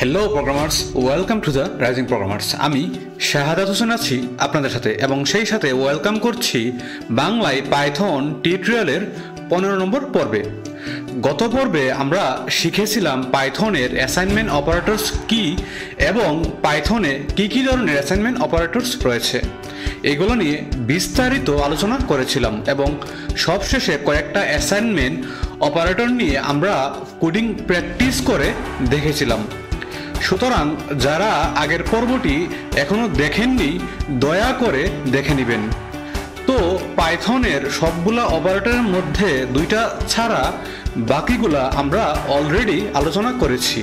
Hello programmers, welcome to the rising programmers. আমি শাহাদাত হোসেন আছি আপনাদের সাথে এবং সেই সাথে ওয়েলকাম করছি বাংলায় পাইথন টিউটোরিয়ালের 15 নম্বর পর্বে। গত পর্বে আমরা শিখেছিলাম পাইথনের অ্যাসাইনমেন্ট অপারেটরস কি এবং পাইথনে কি কি ধরনের অ্যাসাইনমেন্ট অপারেটরস রয়েছে এগুলো নিয়ে বিস্তারিত আলোচনা করেছিলাম এবং সবশেষে কয়েকটা অ্যাসাইনমেন্ট অপারেটর নিয়ে আমরা কোডিং প্র্যাকটিস করে দেখেছিলাম। সুতরাং যারা আগের পর্বটি এখনো দেখেননি দয়া করে দেখে নেবেন। তো পাইথনের সবগুলা অপারেটরের মধ্যে দুইটা ছাড়া বাকিগুলা আমরা অলরেডি আলোচনা করেছি।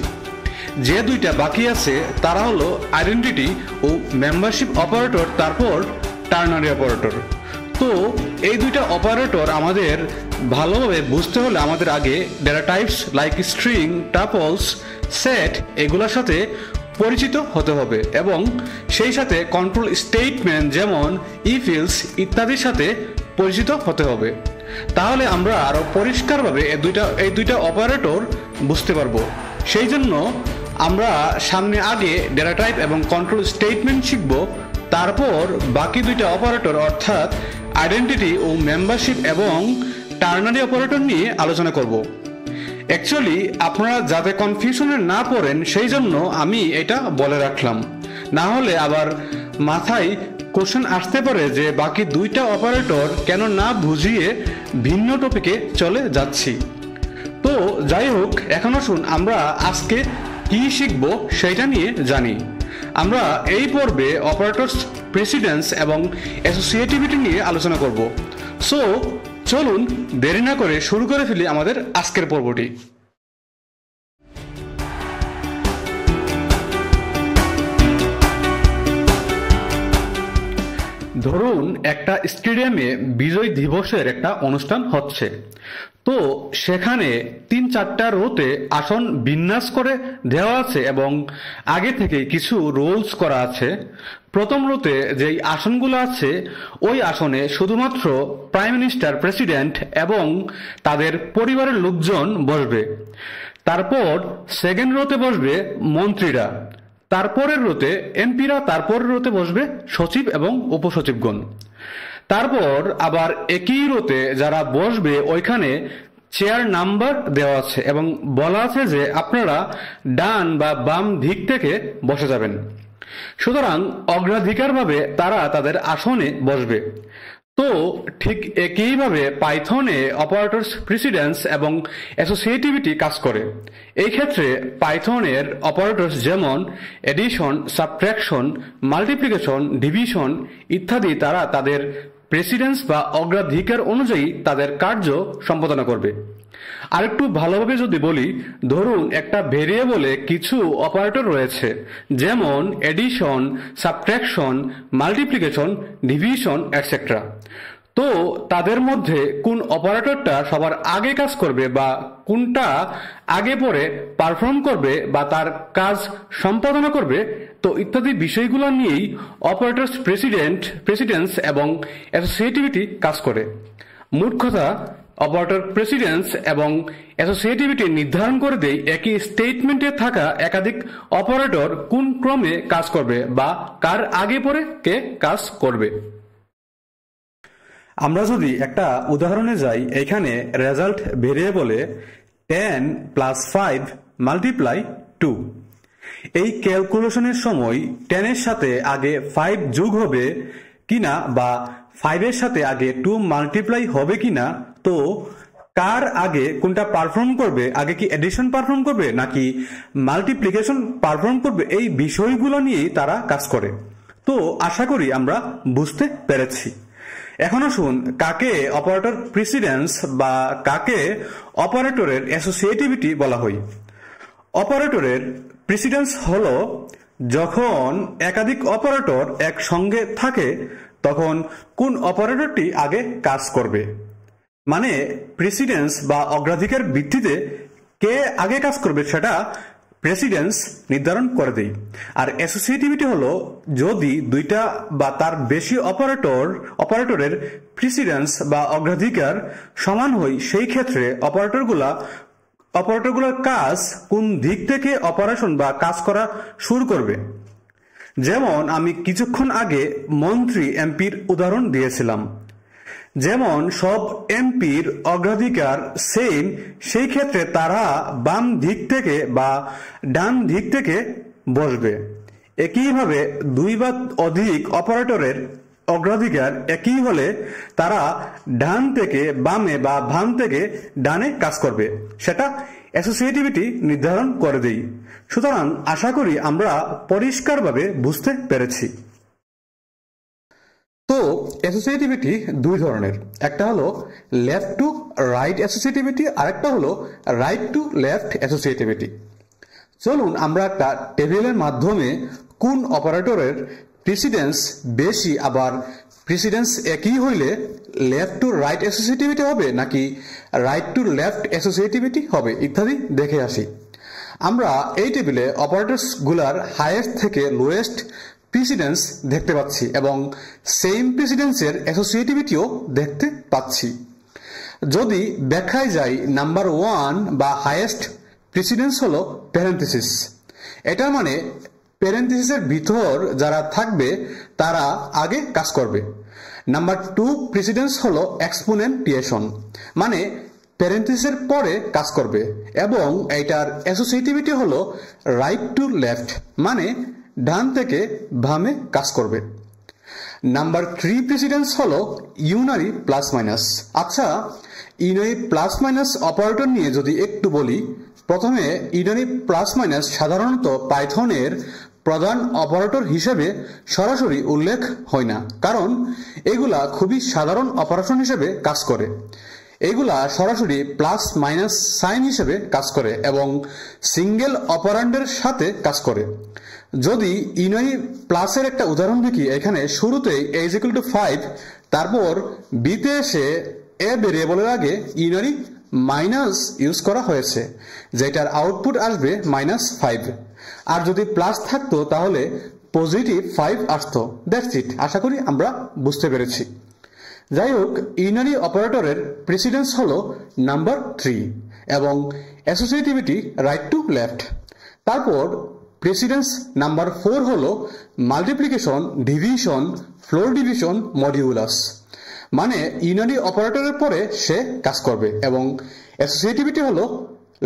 যে দুইটা বাকি আছে তারা হলো আইডেন্টিটি ও মেম্বারশিপ অপারেটর, তারপর টার্নারি অপারেটর। তো এই দুইটা অপারেটর আমাদের ভালোভাবে বুঝতে হলে আমাদের আগে data types like string, tuples, set এগুলোর সাথে পরিচিত হতে হবে এবং সেই সাথে কন্ট্রোল স্টেটমেন্ট যেমন ইফ এলস ইত্যাদির সাথে পরিচিত হতে হবে। তাহলে আমরা আরো পরিষ্কারভাবে এই দুইটা অপারেটর বুঝতে পারবো। সেই জন্য আমরা সামনে আগে ডেটা টাইপ এবং কন্ট্রোল স্টেটমেন্ট শিখব, তারপর বাকি দুইটা অপারেটর অর্থাৎ আইডেন্টিটি ও মেম্বারশিপ এবং টার্নারি অপারেটর নিয়ে আলোচনা করব। অ্যাকচুয়ালি আপনারা যাতে কনফিউশনে না পড়েন সেই জন্য আমি এটা বলে রাখলাম, না হলে আবার মাথায় কোশ্চেন আসতে পারে যে বাকি দুইটা অপারেটর কেন না বুঝিয়ে ভিন্ন টপিকে চলে যাচ্ছি। তো যাই হোক, এখন আসুন আমরা আজকে কি শিখব সেইটা নিয়ে জানি। আমরা এই পর্বে অপারেটরস প্রেসিডেন্স এবং অ্যাসোসিয়েটিভিটি নিয়ে আলোচনা করব। সো চলুন দেরি না করে শুরু করে ফেলি আমাদের আজকের পর্বটি। ধরুন একটা স্টেডিয়ামে বিজয় দিবসের একটা অনুষ্ঠান হচ্ছে। তো সেখানে 3-4টা রোতে আসন বিন্যাস করে দেওয়া আছে এবং আগে থেকে কিছু রুলস করা আছে। প্রথম রোতে যেই আসনগুলো আছে ওই আসনে শুধুমাত্র প্রাইম মিনিস্টার, প্রেসিডেন্ট এবং তাদের পরিবারের লোকজন বসবে। তারপর সেকেন্ড রোতে বসবে মন্ত্রীরা, তারপরের রোতে এমপিরা, তারপরের রোতে বসবে সচিব এবং উপসচিবগণ। তারপর আবার একই রোতে যারা বসবে ওইখানে চেয়ার নাম্বার দেওয়া আছে এবং বলা আছে যে আপনারা ডান বা বাম দিক থেকে বসে যাবেন। সুতরাং অগ্রাধিকারভাবে তারা তাদের আসনে বসবে। তো ঠিক একইভাবে পাইথনে অপারেটরস প্রেসিডেন্স এবং অ্যাসোসিয়েটিভিটি কাজ করে। এই ক্ষেত্রে পাইথনের অপারেটরস যেমন এডিশন, সাবট্রাকশন, মাল্টিপ্লিকেশন, ডিভিশন ইত্যাদি তারা তাদের প্রেসিডেন্স বা অগ্রাধিকার অনুযায়ী তাদের কার্য সম্পাদনা করবে। আরেকটু ভালোভাবে যদি বলি, ধরুন একটা ভেরিয়েবলে কিছু অপারেটর রয়েছে যেমন addition, subtraction, multiplication, division etcetera. তো তাদের মধ্যে কোন অপারেটরটা সবার আগে কাজ করবে বা কোনটা আগে পরে পারফর্ম করবে বা তার কাজ সম্পাদনা করবে, তো ইত্যাদি বিষয়গুলো নিয়েই অপারেটরস প্রেসিডেন্স এবং অ্যাসোসিয়েটিভিটি কাজ করে। মোট কথা, অপারেটর প্রেসিডেন্স এবং অ্যাসোসিয়েটিভিটি নির্ধারণ করে দেয় একই স্টেটমেন্টে থাকা একাধিক অপারেটর কোন ক্রমে কাজ করবে বা কার আগে পরে কে কাজ করবে। আমরা যদি একটা উদাহরণে যাই, এখানে রেজাল্ট ভেরিয়েবলে 10 + 5 × 2। এই ক্যালকুলেশনের সময় 10 এর সাথে আগে 5 যোগ হবে কিনা বা 5 এর সাথে আগে 2 মাল্টিপ্লাই হবে কিনা, তো কার আগে কোনটা পারফর্ম করবে, আগে কি এডিশন পারফর্ম করবে নাকি মাল্টিপ্লিকেশন পারফর্ম করবে, এই বিষয়গুলো নিয়েই তারা কাজ করে। তো আশা করি আমরা বুঝতে পেরেছি। এখন আসুন কাকে অপারেটর প্রেসিডেন্স বা কাকে অপারেটরের অ্যাসোসিয়েটিভিটি বলা হয়। অপারেটরের প্রেসিডেন্স হলো যখন একাধিক অপারেটর একসঙ্গে থাকে তখন কোন অপারেটরটি আগে কাজ করবে, মানে প্রেসিডেন্স বা অগ্রাধিকার ভিত্তিতে কে আগে কাজ করবে সেটা প্রেসিডেন্স নির্ধারণ করে দেয়। আর অ্যাসোসিয়েটিভিটি হলো যদি দুইটা বা তার বেশি অপারেটরের প্রেসিডেন্স বা অগ্রাধিকার সমান হয়, সেই ক্ষেত্রে অপারেটরগুলোর কাজ কোন দিক থেকে অপারেশন বা কাজ করা শুরু করবে। যেমন আমি কিছুক্ষণ আগে মন্ত্রী এমপির উদাহরণ দিয়েছিলাম। যেমন সব এমপির অগ্রাধিকার সেম, সেই ক্ষেত্রে তারা বাম দিক থেকে বা ডান দিক থেকে বসবে। একইভাবে দুই বা অধিক অপারেটরের অগ্রাধিকার একই হলে তারা ডান থেকে বামে বা বাম থেকে ডানে কাজ করবে। সেটা অ্যাসোসিয়েটিভিটি নির্ধারণ করে দেই। সুতরাং আশা করি আমরা পরিষ্কারভাবে বুঝতে পেরেছি। তো অ্যাসোসিয়েটিভিটি দুই ধরনের, একটা হলো লেফট টু রাইট অ্যাসোসিয়েটিভিটি, আরেকটা হলো রাইট টু লেফট অ্যাসোসিয়েটিভিটি। চলুন আমরা একটা টেবিলের মাধ্যমে কোন অপারেটরের প্রিসিডেন্স বেশি, আবার প্রিসিডেন্স একই হইলে লেফট টু রাইট অ্যাসোসিয়েটিভিটি হবে নাকি রাইট টু লেফট অ্যাসোসিয়েটিভিটি হবে ইত্যাদি দেখে আসি। আমরা এই টেবিলে অপারেটরসগুলার হাইয়েস্ট থেকে লোয়েস্ট প্রিসিডেন্স দেখতে পাচ্ছি এবং সেম প্রিসিডেন্সের অ্যাসোসিয়েটিভিটিও দেখতে পাচ্ছি। যদি ব্যাখ্যায় যাই, নাম্বার 1 বা হাইয়েস্ট প্রিসিডেন্স হলো প্যারেন্থেসিস। এটার মানে প্যারেন্থেসিসের ভিতর যারা থাকবে তারা আগে কাজ করবে। নাম্বার 2 প্রিসিডেন্স হলো এক্সপোনেন্টিয়েশন, মানে প্যারেন্থেসিসের পরে কাজ করবে, এবং এইটার অ্যাসোসিয়েটিভিটি হলো রাইট টু লেফট, মানে ডান থেকে বামে কাজ করবে। নাম্বার 3 প্রিসিডেন্স হলো ইউনারি প্লাস মাইনাস। আচ্ছা, ইউনারি প্লাস মাইনাস অপারেটর নিয়ে যদি একটু বলি, প্রথমে ইউনারি প্লাস মাইনাস সাধারণত পাইথনের প্রধান অপারেটর হিসেবে সরাসরি উল্লেখ হয় না, কারণ এগুলা খুবই সাধারণ অপারেশন হিসেবে কাজ করে। এগুলা সরাসরি প্লাস মাইনাস সাইন হিসেবে কাজ করে এবং সিঙ্গেল অপারেন্ডের সাথে কাজ করে। যদি ইউনারি প্লাসের একটা উদাহরণ দেখি, এখানে শুরুতেই a = 5, তারপর বিতে এসে এ ভেরিয়েবলের আগে ইউনারি মাইনাস ইউজ করা হয়েছে, যেটার আউটপুট আসবে -5। আর যদি প্লাস থাকতো তাহলে পজিটিভ 5 আসতো। That's it. আশা করি আমরা বুঝতে পেরেছি। যাই হোক, ইউনারি অপারেটরের প্রেসিডেন্স হলো নাম্বার 3 এবং অ্যাসোসিয়েটিভিটি রাইট টু লেফট। তারপর প্রেসিডেন্স নাম্বার 4 হলো multiplication, division, floor division, modulus, মানে ইউনারি অপারেটরের পরে সে কাজ করবে এবং অ্যাসোসিয়েটিভিটি হলো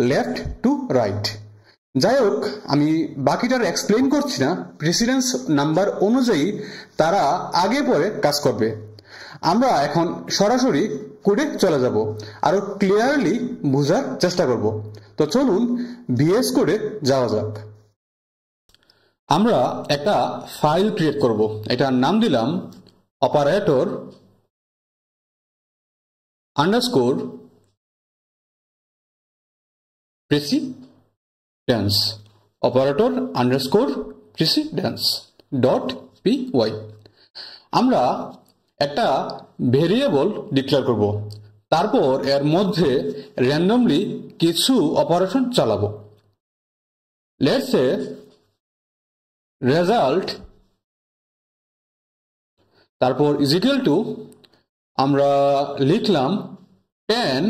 লেফট টু রাইট। যাই হোক, আমি বাকিটার এক্সপ্লেইন করছি না। প্রেসিডেন্স নাম্বার অনুযায়ী তারা আগে পরে কাজ করবে। আমরা এখন সরাসরি কোডে চলে যাব, আরো ক্লিয়ারলি বোঝার চেষ্টা করব। তো চলুন ভিএস কোডে যাওয়া যাক। আমরা একটা ফাইল ক্রিয়েট করব, এটার নাম দিলাম operator underscore precedence, operator underscore precedence .py। আমরা একটা ভেরিয়েবল ডিক্লেয়ার করব, তারপর এর মধ্যে র্যান্ডমলি কিছু অপারেশন চালাবো। লেটস সে রেজাল্ট, তারপর ইজ ইকুয়াল টু, আমরা লিখলাম 10,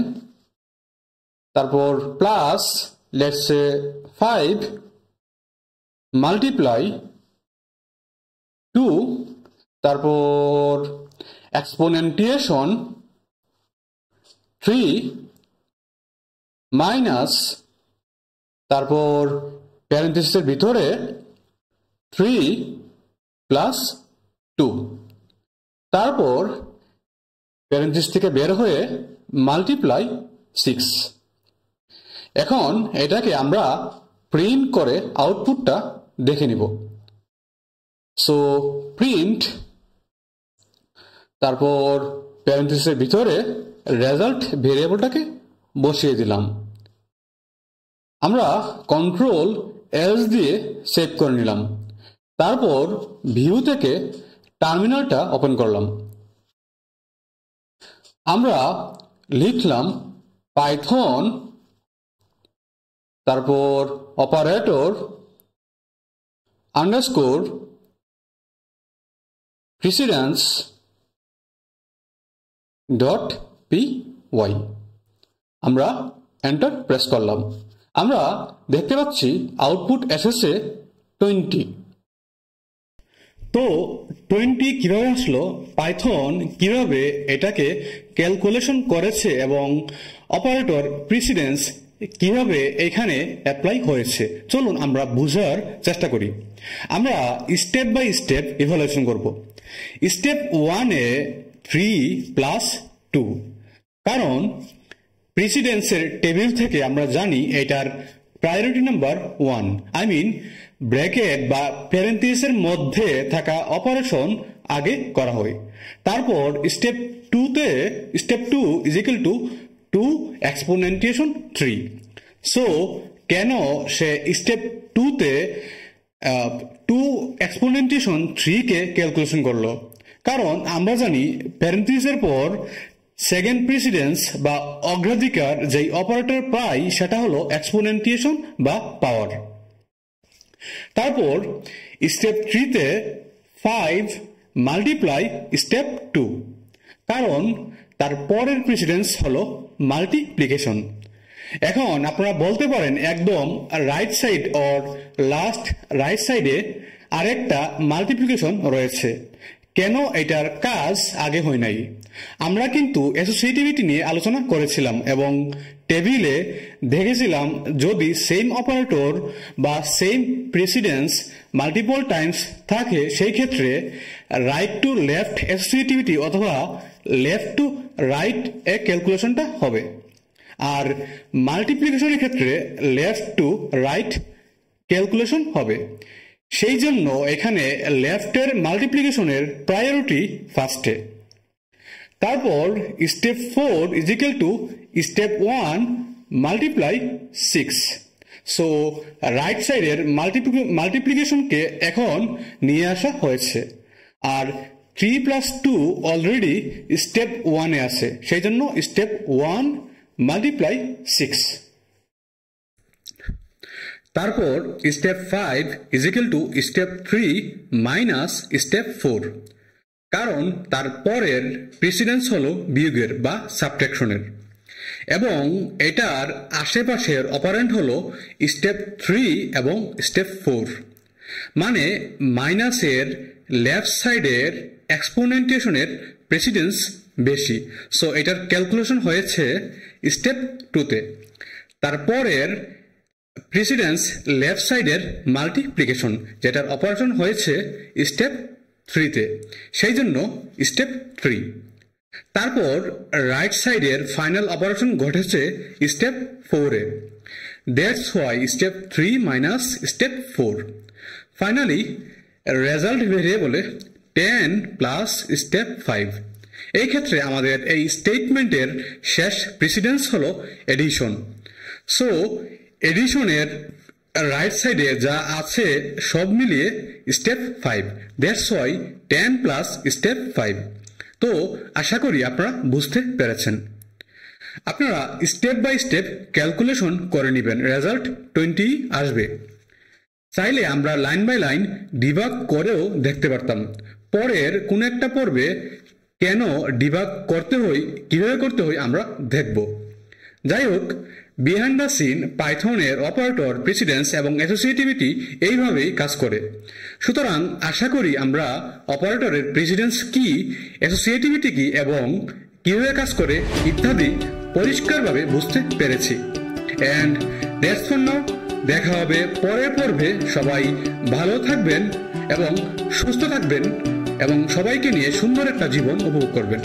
তারপর প্লাস লেটস সে 5 মাল্টিপ্লাই 2, তারপর এক্সপোনেন্টিয়েশন 3 মাইনাস, তারপর প্যারেন্থেসিসের ভিতরে 3 প্লাস 2, তারপর প্যারেন্থেসিস থেকে বের হয়ে মাল্টিপ্লাই 6। এখন এটাকে আমরা প্রিন্ট করে আউটপুটটা দেখে নিব। সো প্রিন্ট, তারপর প্যারেন্থেসিসের ভিতরে রেজাল্ট ভেরিয়েবলটাকে বসিয়ে দিলাম। আমরা কন্ট্রোল এস দিয়ে সেভ করে নিলাম। তারপর ভিউ থেকে টার্মিনালটা ওপেন করলাম। আমরা লিখলাম পাইথন, তারপর অপারেটর আন্ডারস্কোর প্রেসিডেন্স .py। আমরা এন্টার প্রেস করলাম। আমরা দেখতে পাচ্ছি আউটপুট এসেছে 20। তো 20 কিভাবে আসলো, পাইথন কিভাবে এটাকে ক্যালকুলেশন করেছে এবং অপারেটর প্রিসিডেন্স কিভাবে এখানে অ্যাপ্লাই হয়েছে, চলুন আমরা বোঝার চেষ্টা করি। আমরা স্টেপ বাই স্টেপ ইভালুয়েশন করব। স্টেপ 1-এ 3 + 2, কারণ প্রিসিডেন্সের টেবিল থেকে আমরা জানি এটার priority number 1, I mean bracket বা প্যারেন্থেসিসের মধ্যে থাকা অপারেশন আগে করা হয়। তারপর স্টেপ 2-তে স্টেপ 2 = 2 এক্সপোনেন্টিয়েশন 3। সো কেন সে স্টেপ 2-তে 2 এক্সপোনেন্টিয়েশন 3-কে ক্যালকুলেশন করলো? কারণ আমরা জানি প্যারেন্থেসিসের পর সেকেন্ড প্রিসিডেন্স বা অগ্রাধিকার যেই অপারেটর পাই সেটা হলো এক্সপোনেন্টিয়েশন বা পাওয়ার। তারপর স্টেপ 3-তে 5 × স্টেপ 2, কারণ তার পরের প্রিসিডেন্স হলো মাল্টিপ্লিকেশন। এখন আপনারা বলতে পারেন একদম right side or last right সাইডে আরেকটা মাল্টিপ্লিকেশন রয়েছে, কেন এটার কাজ আগে হয় নাই? আমরা কিন্তু অ্যাসোসিয়েটিভিটি নিয়ে আলোচনা করেছিলাম এবং টেবিলে দেখেছিলাম যদি সেম অপারেটর বা সেম প্রেসিডেন্স মাল্টিপল টাইমস থাকে সেই ক্ষেত্রে রাইট টু লেফট অ্যাসোসিয়েটিভিটি অথবা লেফট টু রাইট এ ক্যালকুলেশনটা হবে, আর মাল্টিপ্লিকেশনের ক্ষেত্রে লেফট টু রাইট ক্যালকুলেশন হবে। সেই জন্য এখানে লেফটের মাল্টিপ্লিকেশনের প্রায়োরিটি ফার্স্টে। তারপর স্টেপ 4 = স্টেপ 1 × 6। সো রাইট সাইডের মাল্টিপ্লিকেশনকে এখন নিয়ে আসা হয়েছে, আর 3 + 2 অলরেডি স্টেপ 1-এ আছে, সেই জন্য স্টেপ 1 × 6। তারপর স্টেপ 5 = স্টেপ 3 - স্টেপ 4, কারণ তার পরের প্রিসিডেন্স হলো বিয়োগের বা সাবট্রাকশনের, এবং এটার আশেপাশের অপারেন্ট হলো স্টেপ 3 এবং স্টেপ 4, মানে মাইনাসের লেফট সাইডের এক্সপোনেন্টিয়েশনের প্রেসিডেন্স বেশি। সো এটার ক্যালকুলেশন হয়েছে স্টেপ 2-তে। তারপরের প্রেসিডেন্স লেফট সাইডের মাল্টিপ্লিকেশন, যেটার অপারেশন হয়েছে স্টেপ 3-তে, সেই জন্য স্টেপ 3। তারপর রাইট সাইডের ফাইনাল অপারেশন ঘটেছে স্টেপ 4-এ, that's why step 3 - step 4। Finally result ভেরিয়েবলে 10 + স্টেপ 5। এই ক্ষেত্রে আমাদের এই স্টেটমেন্টের শেষ প্রিসিডেন্স হলো এডিশন। সো এডিশনের রাইট সাইডে যা আছে সব মিলিয়ে স্টেপ 5, দ্যাটস হোয়াই 10 + স্টেপ 5। তো আশা করি আপনারা বুঝতে পেরেছেন। আপনারা স্টেপ বাই স্টেপ ক্যালকুলেশন করে নেবেন, রেজাল্ট 20 আসবে। চাইলে আমরা লাইন বাই লাইন ডিবাগ করেও দেখতে পারতাম। পরের কোন একটা পর্বে কেন ডিবাগ করতে হয়, কিভাবে করতে হয় আমরা দেখব। যাই হোক, বিহাইন্ড দ্য সিন পাইথনের অপারেটর প্রিসিডেন্স এবং অ্যাসোসিয়েটিভিটি এইভাবেই কাজ করে। সুতরাং আশা করি আমরা অপারেটরের প্রিসিডেন্স কি, অ্যাসোসিয়েটিভিটি কি এবং কিভাবে কাজ করে ইত্যাদি পরিষ্কারভাবে বুঝতে পেরেছি। And that's for now. দেখা হবে পরের পর্বে। সবাই ভালো থাকবেন এবং সুস্থ থাকবেন এবং সবাইকে নিয়ে সুন্দর একটা জীবন উপভোগ করবেন।